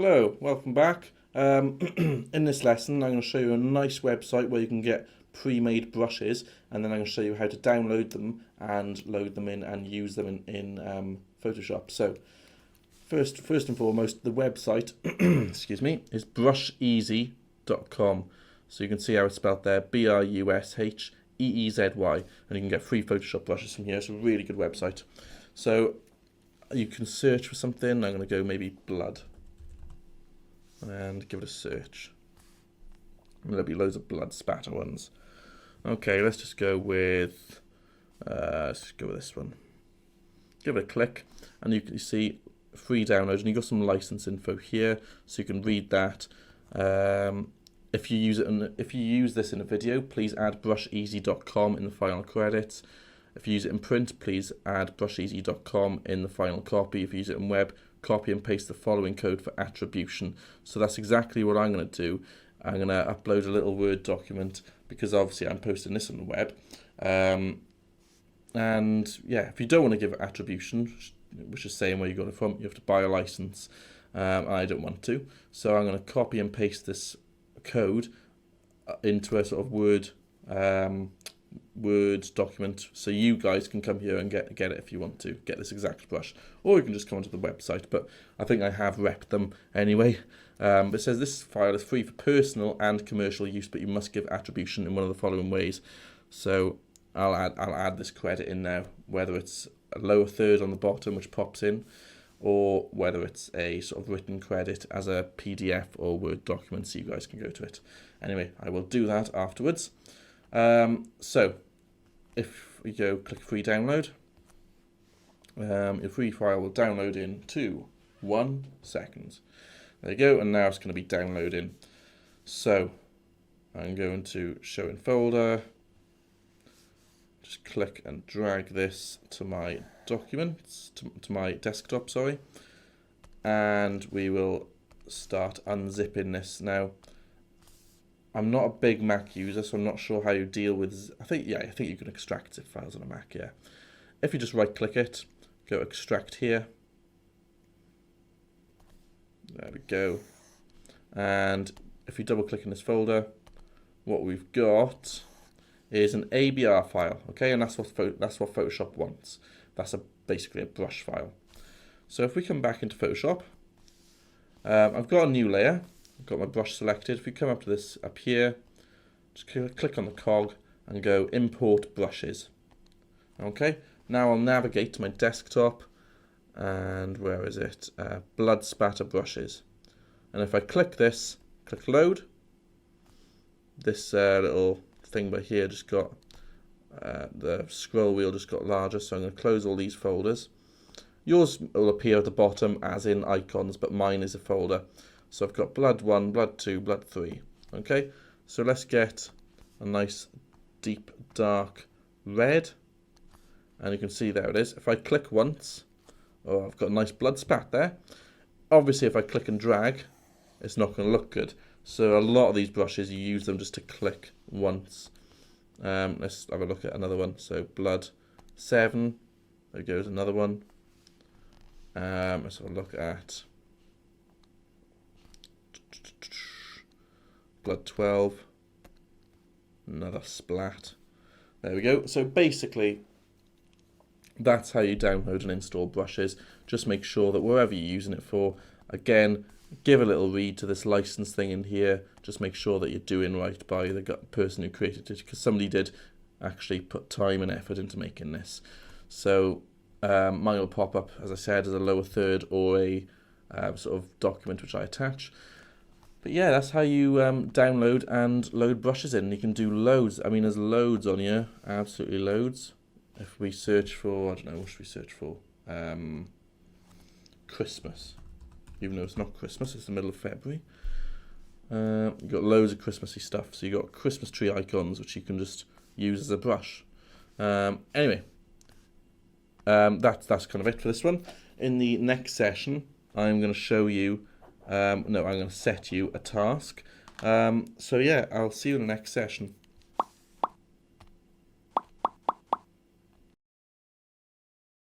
Hello, welcome back. In this lesson, I'm going to show you a nice website where you can get pre-made brushes, and then I'm going to show you how to download them and load them in and use them in Photoshop. So, first and foremost, the website, excuse me, is brusheezy.com. So you can see how it's spelled there, BRUSHEEZY, and you can get free Photoshop brushes from here. It's a really good website. So you can search for something. I'm going to go maybe blood and give it a search. There'll be loads of blood spatter ones. Okay, let's just go with this one. Give it a click, and you can see free download, and you've got some license info here, so you can read that. If you use this in a video, please add brusheezy.com in the final credits. If you use it in print, please add brusheezy.com in the final copy. If you use it in web, copy and paste the following code for attribution. So that's exactly what I'm going to do. I'm going to upload a little Word document because obviously I'm posting this on the web. And yeah, if you don't want to give it attribution, which is saying where you got it from, you have to buy a license. I don't want to. So I'm going to copy and paste this code into a sort of Word document, so you guys can come here and get it if you want to get this exact brush, or you can just come onto the website, but I think I have repped them anyway. It says this file is free for personal and commercial use, but you must give attribution in one of the following ways. So I'll add this credit in now, whether it's a lower third on the bottom which pops in, or whether it's a sort of written credit as a PDF or Word document, so you guys can go to it. Anyway, I will do that afterwards. So if we go click free download, your free file will download in 1 second. There you go, and now it's going to be downloading. So I'm going to show in folder, just click and drag this to my documents, to my desktop, sorry, and we will start unzipping this now. I'm not a big Mac user, so I'm not sure how you deal with. I think you can extract zip files on a Mac. Yeah, if you just right-click it, go extract here. There we go. And if you double-click in this folder, what we've got is an ABR file. Okay, and that's what Photoshop wants. That's basically a brush file. So if we come back into Photoshop, I've got a new layer. I've got my brush selected. If we come up to this up here, just click on the cog and go import brushes. Okay, now I'll navigate to my desktop, and where is it? Blood spatter brushes. And if I click this, click load, this little thing by here just got, the scroll wheel just got larger, so I'm going to close all these folders. Yours will appear at the bottom as in icons, but mine is a folder. So I've got blood 1, blood 2, blood 3. Okay, so let's get a nice deep dark red, and you can see there it is. If I click once, oh, I've got a nice blood spat there. Obviously if I click and drag, it's not going to look good. So a lot of these brushes, you use them just to click once. Let's have a look at another one. So blood 7, there goes another one. Let's have a look at blood 12, another splat. There we go. So basically, that's how you download and install brushes. Just make sure that wherever you're using it for, again, give a little read to this license thing in here. Just make sure that you're doing right by the person who created it, because somebody did actually put time and effort into making this. So mine will pop up, as I said, as a lower third or a sort of document which I attach. But yeah, that's how you download and load brushes in. You can do loads. I mean, there's loads on here, absolutely loads. If we search for, I don't know, what should we search for? Christmas. Even though it's not Christmas, it's the middle of February. You've got loads of Christmassy stuff. So you've got Christmas tree icons, which you can just use as a brush. Anyway, that's kind of it for this one. In the next session, I'm going to show you, I'm going to set you a task. So yeah, I'll see you in the next session.